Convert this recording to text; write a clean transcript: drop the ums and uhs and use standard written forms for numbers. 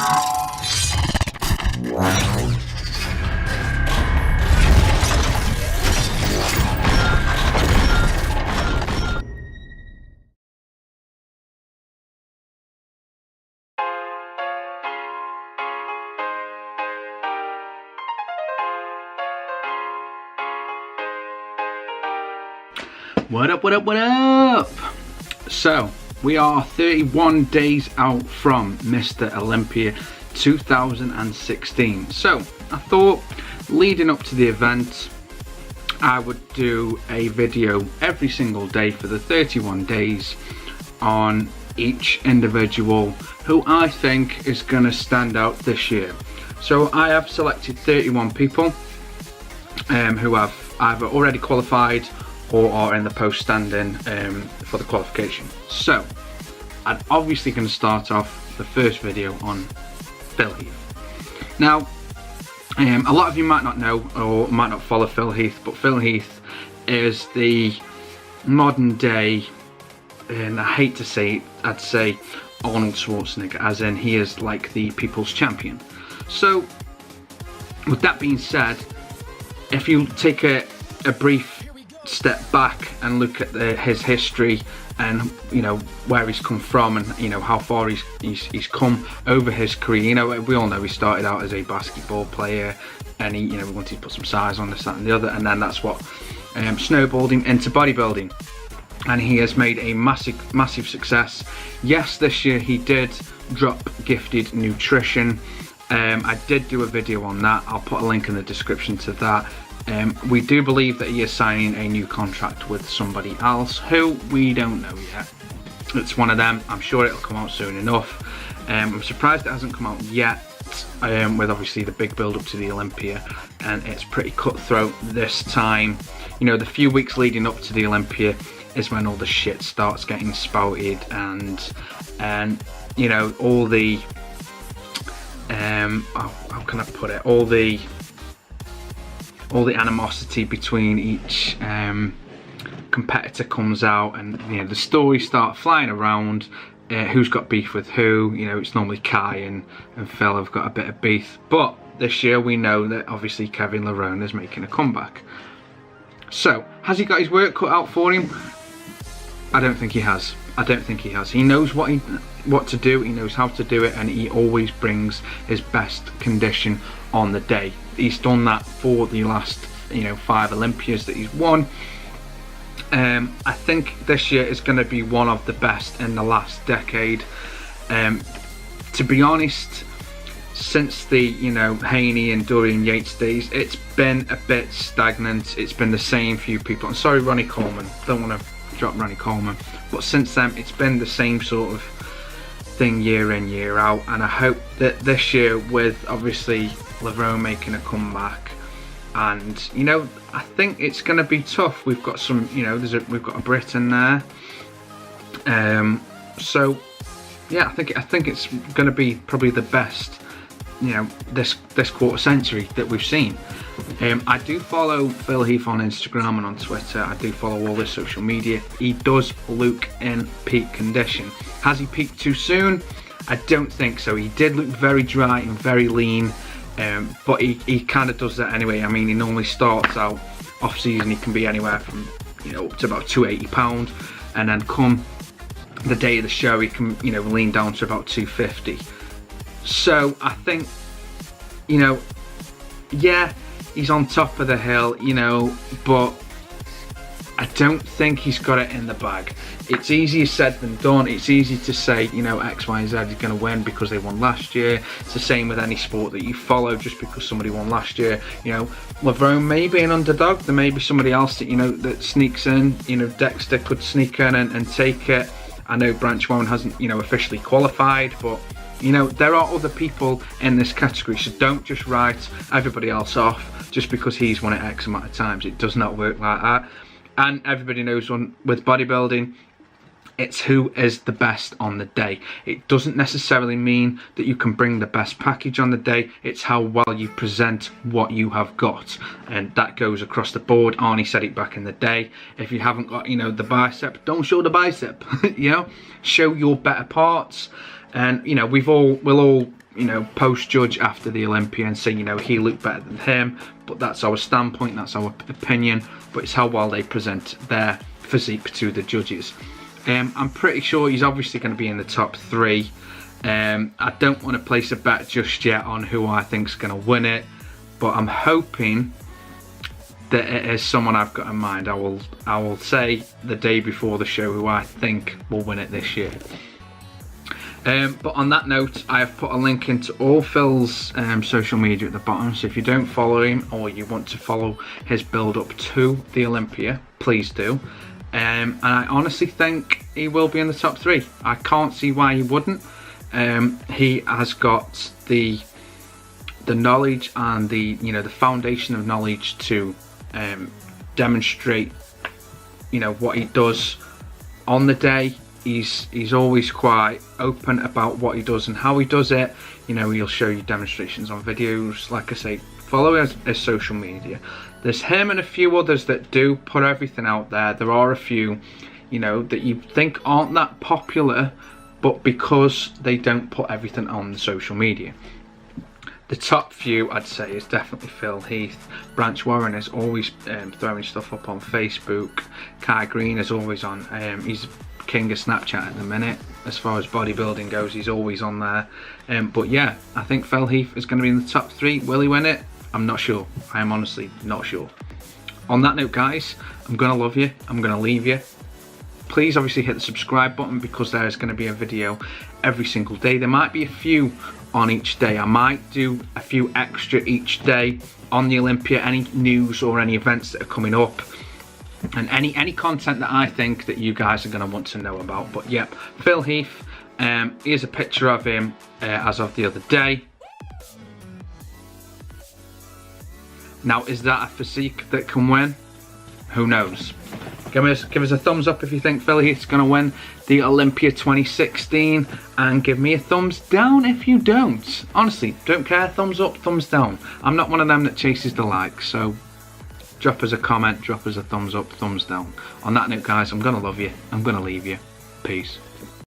What up, what up, what up? So, we are 31 days out from Mr. Olympia 2016. So, I thought leading up to the event, I would do a video every single day for the 31 days on each individual who I think is going to stand out this year. So, I have selected 31 people who have either already qualified or are in the post standing for the qualification. So I'm obviously going to start off the first video on Phil Heath. Now a lot of you might not know or might not follow Phil Heath, but Phil Heath is the modern day, and I hate to say it, I'd say Arnold Schwarzenegger, as in he is like the people's champion. So with that being said, if you take a brief step back and look at his history and where he's come from and how far he's come over his career. We all know he started out as a basketball player and he wanted to put some size on this, that and the other, and then that's what snowballed him into bodybuilding, and he has made a massive success. Yes, this year he did drop Gifted Nutrition. I did do a video on that. I'll put a link in the description to that. We do believe that he is signing a new contract with somebody else who we don't know yet. It's one of them. I'm sure it'll come out soon enough. I'm surprised it hasn't come out yet, with obviously the big build up to the Olympia, and it's pretty cutthroat this time. The few weeks leading up to the Olympia is when all the shit starts getting spouted and all the how can I put it, all the animosity between each competitor comes out, and the stories start flying around. Who's got beef with who? It's normally Kai and Phil have got a bit of beef, but this year we know that obviously Kevin Lerone is making a comeback. So has he got his work cut out for him? I don't think he has. He knows what to do, he knows how to do it, and he always brings his best condition on the day. He's done that for the last 5 Olympias that he's won. I think this year is going to be one of the best in the last decade. To be honest, since the Haney and Dorian Yates days, it's been a bit stagnant. It's been the same few people. I'm sorry, Ronnie Coleman, don't want to drop Ronnie Coleman, but since then it's been the same sort of thing year in year out, and I hope that this year, with obviously Lerone making a comeback, and I think it's going to be tough. We've got some, we've got a Brit in there, so yeah, I think it's going to be probably the best, this quarter century that we've seen. I do follow Phil Heath on Instagram and on Twitter. I do follow all his social media. He does look in peak condition. Has he peaked too soon? I don't think so. He did look very dry and very lean, but he kind of does that anyway. I mean, he normally starts out off season, he can be anywhere from up to about 280 pounds, and then come the day of the show he can lean down to about 250. So I think yeah, he's on top of the hill, but I don't think he's got it in the bag. It's easier said than done. It's easy to say, X, Y, and Z is going to win because they won last year. It's the same with any sport that you follow. Just because somebody won last year, Lerone may be an underdog. There may be somebody else that that sneaks in. Dexter could sneak in and take it. I know Branchwone hasn't officially qualified, but there are other people in this category, so don't just write everybody else off just because he's won it X amount of times. It does not work like that. And everybody knows with bodybuilding, it's who is the best on the day. It doesn't necessarily mean that you can bring the best package on the day. It's how well you present what you have got, and that goes across the board. Arnie said it back in the day. If you haven't got the bicep, don't show the bicep. Show your better parts. And we'll all post-judge after the Olympia and say, he looked better than him, but that's our standpoint, that's our opinion, but it's how well they present their physique to the judges. I'm pretty sure he's obviously going to be in the top 3. I don't want to place a bet just yet on who I think is going to win it, but I'm hoping that it is someone I've got in mind. I will say the day before the show who I think will win it this year. But on that note, I have put a link into all Phil's social media at the bottom, so if you don't follow him or you want to follow his build up to the Olympia, please do. And I honestly think he will be in the top 3. I can't see why he wouldn't. He has got the knowledge and the foundation of knowledge to demonstrate what he does on the day. He's always quite open about what he does and how he does it. He'll show you demonstrations on videos. Like I say, follow his social media. There's him and a few others that do put everything out there. There are a few, that you think aren't that popular, but because they don't put everything on the social media. The top few, I'd say, is definitely Phil, Heath. Branch Warren is always throwing stuff up on Facebook. Kai Green is always on. He's king of Snapchat at the minute. As far as bodybuilding goes, he's always on there. But yeah, I think Phil Heath is going to be in the top 3. Will he win it? I'm not sure. I am honestly not sure. On that note, guys, I'm going to love you. I'm going to leave you. Please obviously hit the subscribe button, because there is going to be a video every single day. There might be a few on each day. I might do a few extra each day on the Olympia, any news or any events that are coming up, and any content that I think that you guys are going to want to know about. But yeah, Phil Heath, here's a picture of him as of the other day. Now, is that a physique that can win? Who knows? Give us a thumbs up if you think Phil Heath's going to win the Olympia 2016, and give me a thumbs down if you don't. Honestly, don't care. Thumbs up, thumbs down. I'm not one of them that chases the likes, so drop us a comment, drop us a thumbs up, thumbs down. On that note, guys, I'm going to love you. I'm going to leave you. Peace.